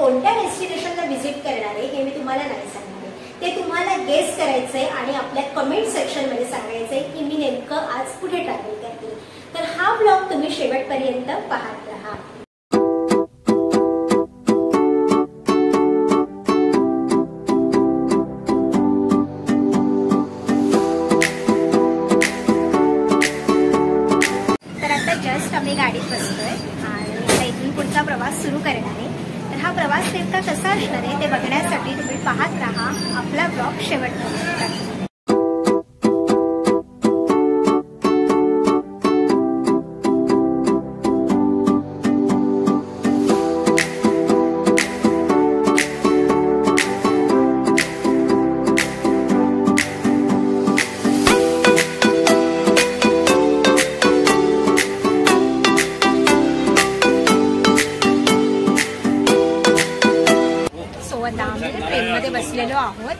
कोणत्या डेस्टिनेशनला व्हिजिट करणार आहे हे मी तुम्हाला नाही सांगणार आहे, ते तुम्हाला गेस करायचंय आणि आपल्या कमेंट सेक्शन मध्ये सांगायचंय की मी नेमकं आज कुठे ट्रॅव्हल करते। तर हा ब्लॉग तुम्ही शेवटपर्यंत पाहत राहा। तर आता जस्ट आम्ही गाडीत बसतोय आणि आता इथून पुढचा प्रवास सुरू करणार आहे। तर हा प्रवास नेमका कसा असणार आहे ते बघण्यासाठी तुम्ही पाहत राहा आपला ब्लॉग शेवटपर्यंत। ट्रेनमध्ये बसलेलो आहोत,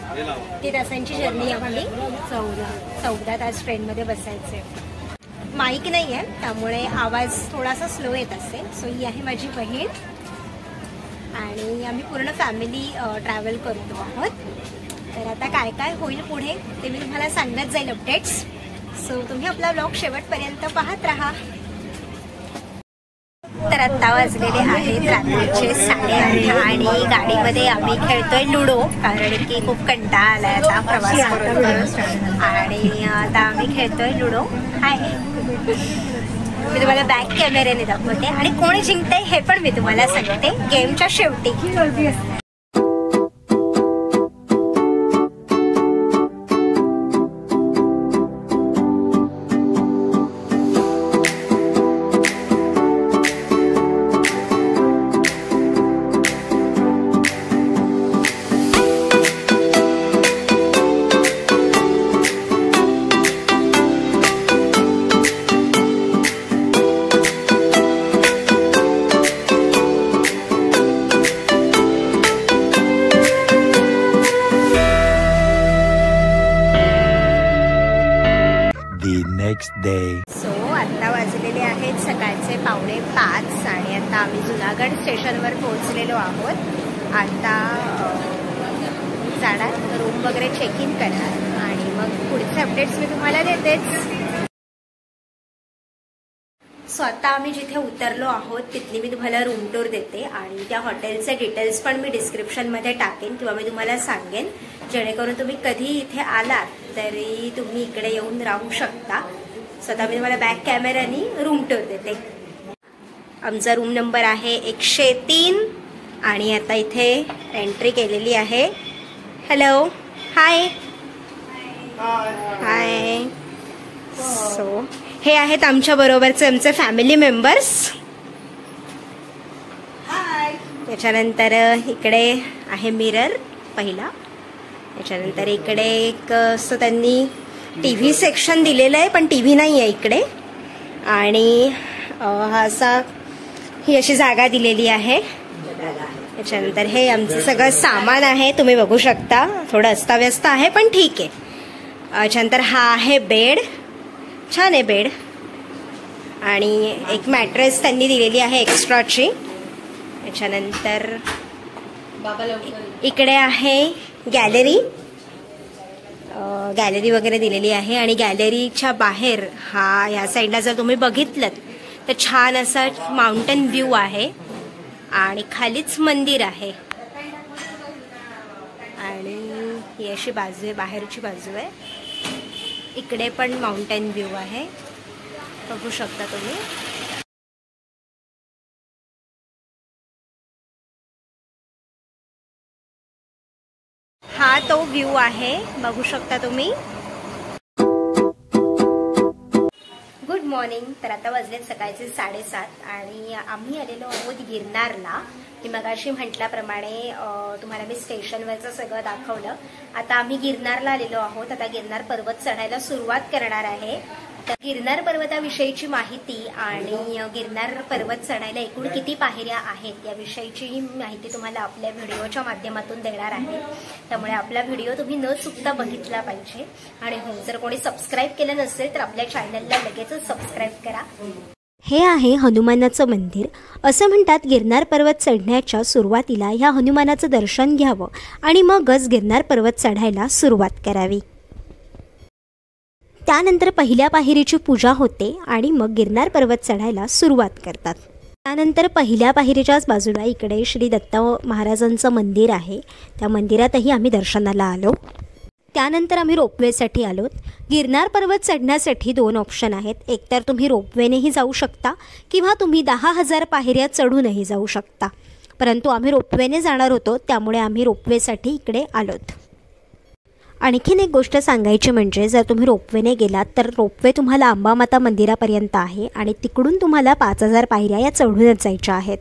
3 तासांची जर्नी आपली, 14 तास ट्रेनमध्ये बसायचे। माईक नाही आहे त्यामुळे आवाज थोडासा स्लो येत असेल। सो ही आहे माझी बहीण आणि आम्ही पूर्ण फॅमिली ट्रॅव्हल करतो आहोत। तर आता काय काय होईल पुढे ते मी तुम्हाला सांगत जाईल अपडेट्स। सो तुम्ही आपला ब्लॉग शेवटपर्यंत पाहत राहा। तर आता वाजलेले आहेत रात्रीचे 8:30 आणि गाडीमध्ये आम्ही खेळतोय लुडो, कारण की खूप कंटाळा आलाय आता प्रवास करून आणि आता आम्ही खेळतोय लुडो। हाय, मी तुम्हाला बॅक कॅमेऱ्याने दाखवते आणि कोण जिंकते हे पण मी तुम्हाला सांगते गेमच्या शेवटी। सो आता वाजलेले आहेत सकाळचे 4:45 आणि आता आम्ही जुनागड स्टेशनवर पोहोचलेलो आहोत। आता जाणार, रूम वगैरे चेक इन करणार आणि मग पुढचे अपडेट्स मी तुम्हाला देतेच। सो आता आम्ही जिथे उतरलो आहोत तिथली मी तुम्हाला रूम टूर देते आणि त्या हॉटेलचे डिटेल्स पण मी डिस्क्रिप्शनमध्ये टाकेन किंवा मी तुम्हाला सांगेन, जेणेकरून तुम्ही कधी इथे आलात तरी तुम्ही इकडे येऊन राहू शकता। सो आता मी तुम्हाला बॅक कॅमेरानी रूम टूर देते। आमचा रूम नंबर आहे 103 आणि आता इथे एंट्री केलेली आहे। हॅलो, हाय हाय। सो हे आहेत आमच्या बरोबरचे आमचे फॅमिली मेंबर्स। त्याच्यानंतर इकडे आहे मिरर पहिला, त्याच्यानंतर इकडे एक असं त्यांनी टीव्ही सेक्शन दिलेलं आहे पण टीव्ही नाही आहे इकडे, आणि ही अशी जागा दिलेली आहे। त्याच्यानंतर हे आमचं सगळं सामान आहे, तुम्ही बघू शकता, थोडं अस्ताव्यस्त आहे पण ठीक आहे। त्याच्यानंतर हा आहे बेड, छान आहे बेड, आणि एक मॅट्रेस त्यांनी दिलेली आहे एक्स्ट्राची। त्याच्यानंतर इकडे आहे गॅलरी वगैरे दिलेली आहे आणि गॅलरीच्या बाहेर ह्या साईडला जर तुम्ही बघितलं तर छान असा माउंटेन व्ह्यू आहे आणि खालीच मंदिर आहे आणि ही अशी बाजू आहे, बाहेरची बाजू आहे। इकडे पण माउंटेन व्ह्यू आहे, बघू शकता तुम्ही। हा तो व्ह्यू आहे, बघू शकता तुम्ही। Good morning. तर आता वाजलेत सकाळचे 7:30 आणि आम्ही आलेलो आहोत गिरनारला। मी मगाशी म्हटल्याप्रमाणे तुम्हाला मी स्टेशनवरचं सगळं दाखवलं। आता आम्ही गिरनारला आलेलो आहोत। आता गिरनार पर्वत चढायला सुरुवात करणार आहे। तर गिरनार पर्वताविषयीची माहिती आणि गिरनार पर्वत चढायला एकूण किती पायऱ्या आहेत याविषयीची माहिती तुम्हाला आपल्या व्हिडिओच्या माध्यमातून देणार आहे। त्यामुळे आपला व्हिडिओ तुम्ही न चुकता बघितला पाहिजे आणि हो, जर कोणी सबस्क्राईब केलं नसेल तर आपल्या चॅनलला लगेचच सबस्क्राईब करा। हे आहे हनुमानाचं मंदिर. असं म्हणतात गिरनार पर्वत चढण्याच्या सुरुवातीला ह्या हनुमानाचं दर्शन घ्यावं आणि मगच गिरनार पर्वत चढायला सुरुवात करावी. त्यानंतर पहिल्या पायरीची पूजा होते आणि मग गिरनार पर्वत चढायला सुरुवात करतात. त्यानंतर पहिल्या पायरीच्याच बाजूला इकडे श्री दत्त महाराजांचं मंदिर आहे. त्या मंदिरातही आम्ही दर्शनाला आलो. त्यानंतर आम्ही रोपवेसाठी आलो. गिरनार पर्वत चढण्यासाठी 2 ऑप्शन आहेत. एकतर तुम्ही रोपवेनेही जाऊ शकता किंवा तुम्ही 10,000 पायऱ्या चढूनही जाऊ शकता. परंतु आम्ही रोपवेने जाणार होतो, त्यामुळे आम्ही रोपवेसाठी इकडे आलोत. आणखीन एक गोष्ट सांगायची म्हणजे जर तुम्ही रोपवेने गेलात तर रोपवे तुम्हाला अंबामाता मंदिरापर्यंत आहे आणि तिकडून तुम्हाला 5,000 पायऱ्या या चढूनच जायच्या आहेत.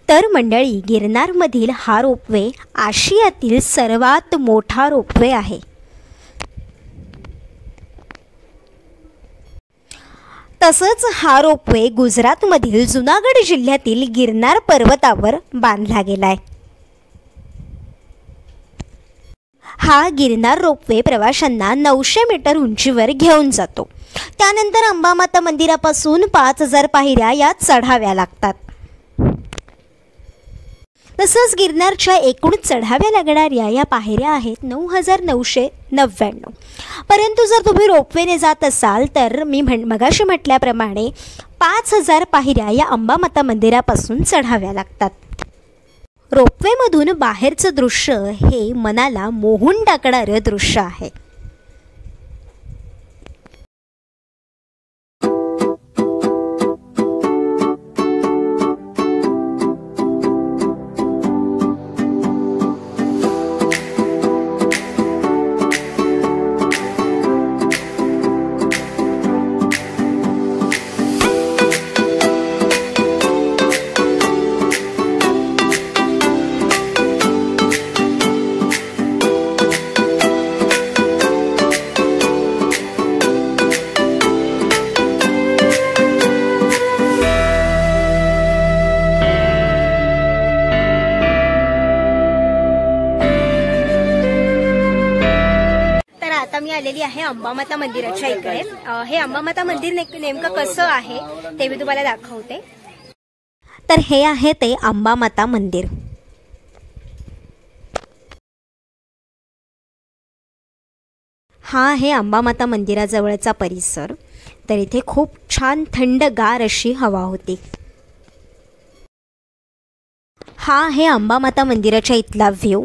तर मंडळी, गिरनारमधील हा रोपवे आशियातील सर्वात मोठा रोपवे आहे. तसंच हा रोपवे गुजरातमधील जुनागड जिल्ह्यातील गिरनार पर्वतावर बांधला गेलाय. हा गिरनार रोपवे प्रवाशांना 900 मीटर उंचीवर घेऊन जातो. त्यानंतर अंबामाता मंदिरापासून 5,000 पायऱ्या या चढाव्या लागतात. तसंच गिरनारच्या एकूण चढाव्या लागणाऱ्या या पायऱ्या आहेत 9,999. परंतु जर तुम्ही रोपवेने जात असाल तर मी मगाशी म्हटल्याप्रमाणे 5,000 पायऱ्या या अंबामाता मंदिरापासून चढाव्या लागतात. रोपवेमधून बाहेरचं दृश्य हे मनाला मोहून टाकणारं दृश्य आहे. मी आलेली आहे अंबामाता मंदिराच्या इकडे. हे अंबामाता मंदिर नेमकं कसं आहे ते मी तुम्हाला दाखवते. तर हे आहे ते अंबामाता मंदिर. हा आहे अंबामाता मंदिराजवळचा परिसर. तर इथे खूप छान थंडगार अशी हवा होती. हा आहे अंबामाता मंदिराच्या इथला व्ह्यू.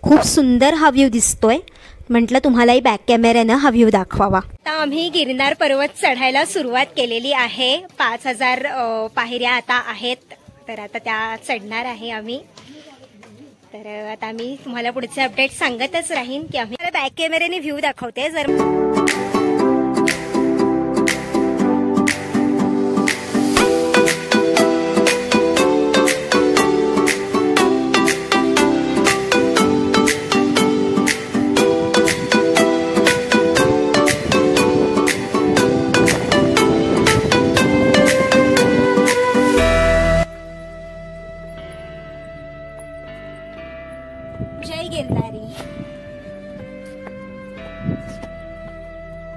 खूप सुंदर हा व्ह्यू दिसतोय. म्हटलं तुम्हालाही बॅक कॅमेऱ्यानं हा व्ह्यू दाखवावा. आता आम्ही गिरनार पर्वत चढायला सुरुवात केलेली आहे. 5,000 पायऱ्या आता आहेत. तर आता त्या चढणार आहे आम्ही. तर आता मी तुम्हाला पुढचे अपडेट सांगतच राहीन की आम्ही बॅक कॅमेऱ्याने व्ह्यू दाखवते. जय गिरनारी.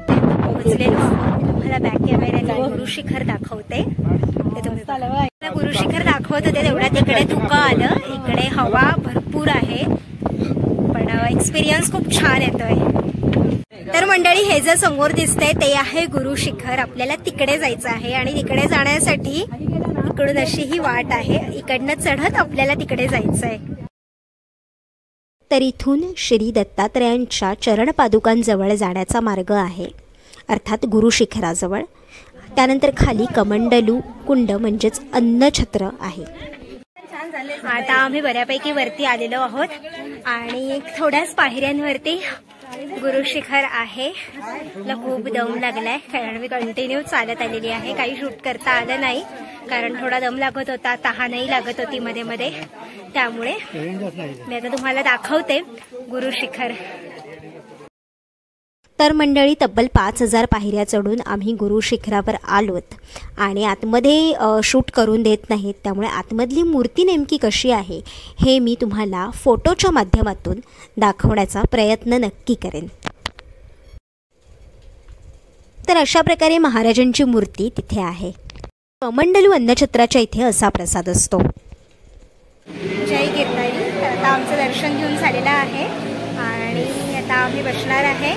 पोहोचलेलो आहोत. तुम्हाला बॅक कॅमेऱ्याला गुरु शिखर दाखवते. गुरु शिखर दाखवत होते तेवढ्या तिकडे धुकं आलं. इकडे हवा भरपूर आहे पण एक्सपिरियन्स खूप छान येतोय. तर मंडळी, हे जे समोर दिसतंय ते आहे गुरु शिखर. आपल्याला तिकडे जायचं आहे आणि तिकडे जाण्यासाठी इकडून अशी ही वाट आहे. इकडनं चढत आपल्याला तिकडे जायचंय. तर इथून श्री दत्तात्रयांच्या चरणपादुकांजवळ जाण्याचा मार्ग आहे, अर्थात गुरु शिखराजवळ. त्यानंतर खाली कमंडलू कुंड म्हणजेच अन्नछत्र आहे. आता आम्ही बऱ्यापैकी वरती आलेलो आहोत आणि थोड्याच पायऱ्यांवरती गुरु शिखर आहे. मला खूप दम लागलाय कारण मी कंटिन्यू चालत आलेली आहे. काही शूट करता आलं नाही कारण थोडा दम लागत होता, तहानही लागत होती मध्ये मध्ये. त्यामुळे मी आता तुम्हाला दाखवते गुरु शिखर. तर मंडळी तब्बल 5000 पायऱ्या चढून आम्ही गुरु शिखरावर आलोत आणि आतमध्ये शूट करून देत नाहीत, त्यामुळे आतमधली मूर्ती नेमकी कशी आहे हे मी तुम्हाला फोटोच्या माध्यमातून दाखवण्याचा प्रयत्न नक्की करेन। तर अशा प्रकारे महाराजांची मूर्ती तिथे आहे। कमंडलू अन्नछत्राच्या इथे असा प्रसाद असतो। जय गिरनारी। तर आता आमचं दर्शन घेऊन झालेलं आहे आणि आता आम्ही बसणार आहे।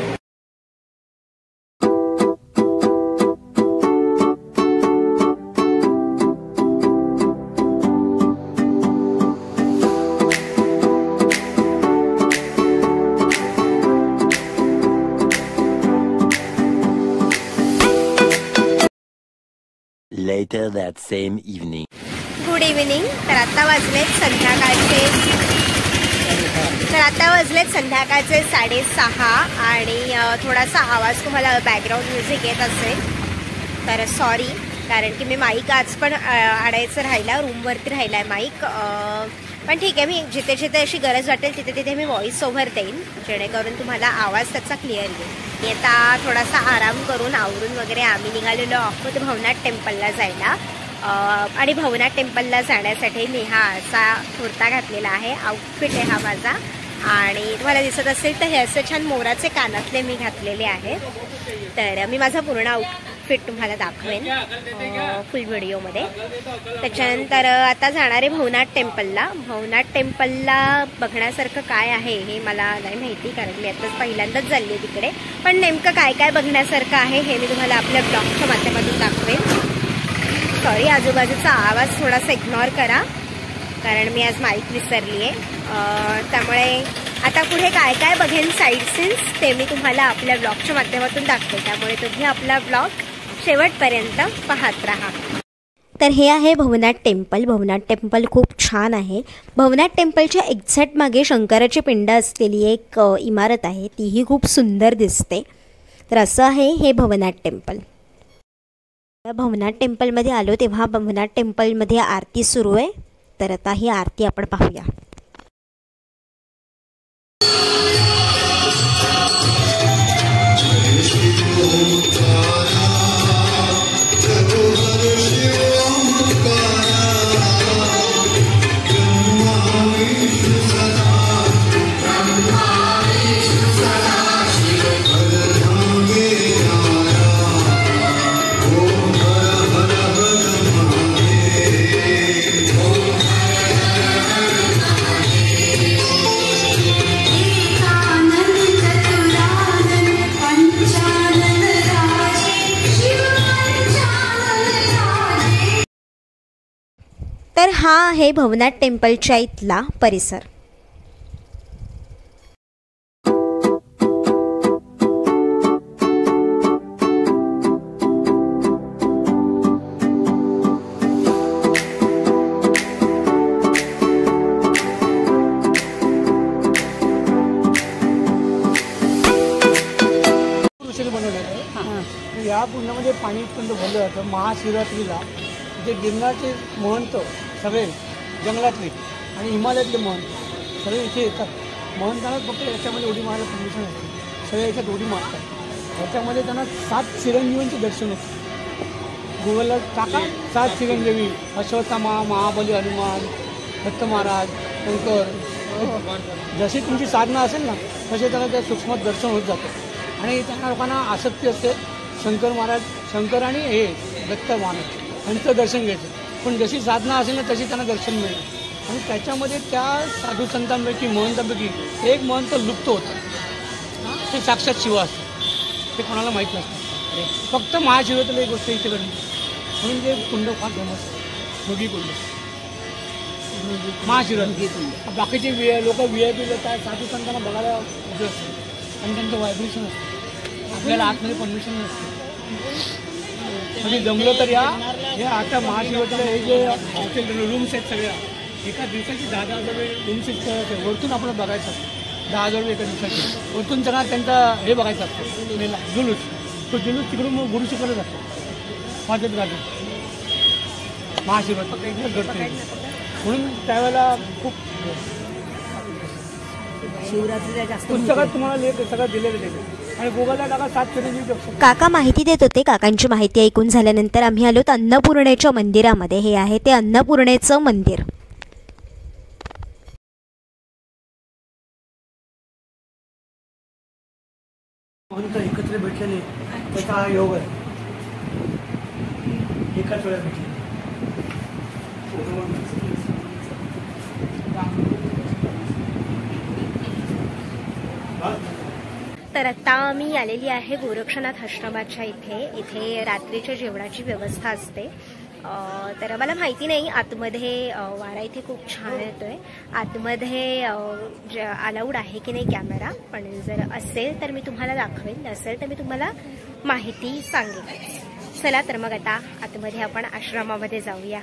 Later that same evening. Good evening. तर आता वाजलेत संध्याकाळचे 6:30 आणि थोडासा आवाज तुम्हाला बॅकग्राऊंड म्युझिक येत असेल तर सॉरी, कारण की मी माईक आज पण आणायचं राहिला, रूमवरती राहिला आहे माईक, पण ठीक आहे, मी जिथे जिथे अशी गरज वाटेल तिथे तिथे मी व्हॉइस ओव्हर देईन जेणेकरून तुम्हाला आवाज त्याचा क्लिअर येईल। आता थोडासा आराम करून आवरून वगैरे आम्ही निघालेलो आहोत भवनाथ टेम्पलला जायला आणि भवनाथ टेम्पलला जाण्यासाठी मी हा असा कुर्ता घातलेला आहे, आउटफिट आहे हा माझा आणि तुम्हाला दिसत असेल तर हे असे छान मोराचे कानातले मी घातलेले आहेत। तर मी माझा पूर्ण आउटफिट तुम्हाला दाखवेन फुल व्हिडिओमध्ये। त्याच्यानंतर आता जाणारे भवनाथ टेम्पलला बघण्यासारखं काय आहे हे मला नाही माहिती, कारण मी आताच पहिल्यांदाच चालली आहे तिकडे, पण नेमकं काय काय बघण्यासारखं आहे हे मी तुम्हाला आपल्या ब्लॉगच्या माध्यमातून दाखवेन। सॉरी, आजूबाजूचा आवाज थोडासा इग्नोर करा कारण मी आज माईक विसरली आहे। त्यामुळे आता पुढे काय काय बघेन साईड सीन्स ते मी तुम्हाला आपल्या ब्लॉगच्या माध्यमातून दाखवेन, त्यामुळे तुम्ही आपला ब्लॉग शेवटपर्यंत पाहत राहा। तर हे आहे भवनाथ टेम्पल खूप छान आहे। भवनाथ टेम्पलच्या एक्झॅक्ट मागे शंकराची पिंड असलेली एक इमारत आहे, तीही खूप सुंदर दिसते। तर असं आहे हे भवनाथ टेम्पल। भवनाथ टेम्पलमध्ये आलो तेव्हा भवनाथ टेम्पलमध्ये आरती सुरू आहे, तर आता ही आरती आपण पाहूया। तर हा आहे भवनाथ टेम्पलच्या इथला परिसर। या पुण्यामध्ये पाणी इतकं भरलं जातं। महाशिवरात्रीला जे गिरनारचे महंत सगळे जंगलातले आणि हिमालयातले महंत सगळे इथे येतात। महंतांना फक्त याच्यामध्ये उडी मारायला परमिशन असते, सगळे याच्यात उडी मारतात। याच्यामध्ये त्यांना 7 चिरंजीवांचे दर्शन होतं। गुगलला टाका 7 चिरंजीवी, अश्वत्थामा, महाबली, हनुमान, दत्त महाराज, शंकर, जशी तुमची साधना असेल ना तसे त्यांना त्या सूक्ष्मात दर्शन होत जातं आणि त्यांना लोकांना आसक्ती असते शंकर आणि हे दत्त महाराज यांचं दर्शन घ्यायचं, पण जशी साधना असेल ना तशी त्यांना दर्शन मिळेल। आणि त्याच्यामध्ये त्या साधू संतांपैकी महंतांपैकी एक महंत लुप्त होतं, ते साक्षात शिव असतं, ते कोणाला माहीत नसतं। फक्त महाशिवरात्रीला एक गोष्ट इथे घडली म्हणून ते कुंड फार फेमस आहे, मुगी कुंड महाशिवरात्री। बाकीचे लोक VIP काय साधू संतांना बघायला उभे असतात आणि त्यांचं व्हायब्रेशन असतं, आपल्याला आतमध्ये परमिशन नसतं। म्हणजे जमलं तर या हे आता महाशिवरात्रीला हे जे हॉस्टेल रूम्स आहेत सगळ्या एका दिवसाची 10,000 रुपये रूम्स करायचे, वरतून आपलं बघायचं 10,000 रुपये एका दिवसाची, वरतून त्यांना त्यांचा हे बघायचं असतं मेला जुलूस, तो जुलूस तिकडून मग गुरु शिकवलं जातं वाजत गाजत महाशिवरात्री घडते। म्हणून त्यावेळेला खूप पुस्तकात तुम्हाला लेख सगळं दिलेलं त्याचं आणि गुगलला टाका 7 चिरंजीव जंक्शन. काका माहिती देत होते. काकांची माहिती ऐकून झाल्यानंतर आम्ही आलो अन्नपूर्णेच्या मंदिरामध्ये. हे आहे ते अन्नपूर्णेचं मंदिर. महंत एकत्र भेटलेले त्याचा हा योग आहे. एकाच वेळा भेटले. तर आता मी आलेली आहे गोरक्षनाथ आश्रमाच्या इथे रात्रीच्या जेवणाची व्यवस्था असते. तर मला माहिती नाही आतमध्ये वारा इथे खूप छान येतोय. आतमध्ये अलाउड आहे की नाही कॅमेरा, पण जर असेल तर मी तुम्हाला दाखवेन, नसेल तर मी तुम्हाला माहिती सांगेन. चला तर मग आता आतमध्ये आपण आश्रमामध्ये जाऊया.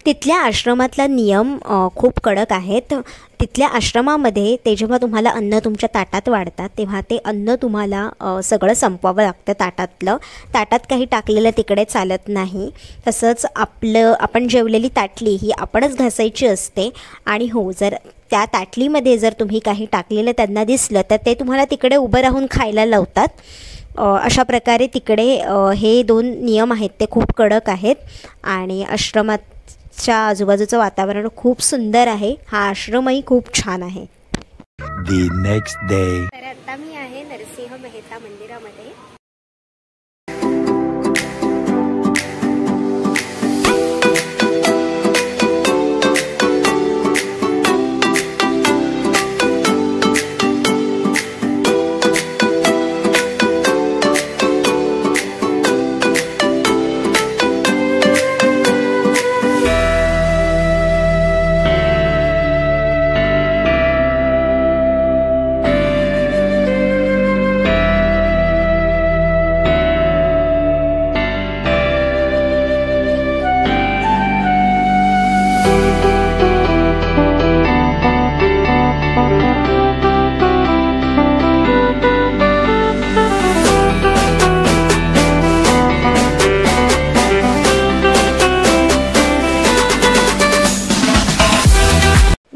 तिथल्या आश्रमातला नियम खूप कडक आहेत. तिथल्या आश्रमामध्ये ते जेव्हा तुम्हाला अन्न तुमच्या ताटात वाढतात तेव्हा ते अन्न तुम्हाला सगळं संपवावं लागतं ताटातलं. ताटात काही टाकलेलं तिकडे चालत नाही. तसंच आपण जेवलेली ताटली ही आपणच घासायची असते. आणि हो, जर त्या ताटलीमध्ये जर तुम्ही काही टाकलेलं त्यांना दिसलं तर ते तुम्हाला तिकडे उभं राहून खायला लावतात. अशा प्रकारे तिकडे हे 2 नियम आहेत ते खूप कडक आहेत. आणि आश्रमाच्या आजूबाजूचं वातावरण खूप सुंदर आहे. हा आश्रमही खूप छान आहे. The next day. तर आता मी आहे नरसिंह मेहता मंदिरामध्ये.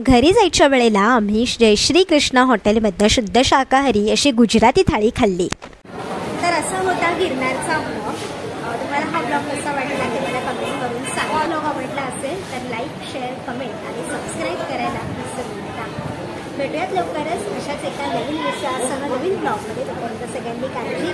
घरी जायच्या वेळेला आम्ही जयश्री कृष्णा हॉटेलमधनं शुद्ध शाकाहारी अशी गुजराती थाळी खाल्ली. तर असा होता गिरनारचा ब्लॉग. तुम्हाला हा ब्लॉग कसा वाटला ते मला कमेंट करून सांगा. ब्लॉग आवडला असेल तर लाईक, शेअर, कमेंट आणि सबस्क्राईब करायला विसरू नका. भेटूयात लवकरच अशाच एका नवीन विषयासह नवीन ब्लॉगमध्ये. तोपर्यंत सगळ्यांनी काळजी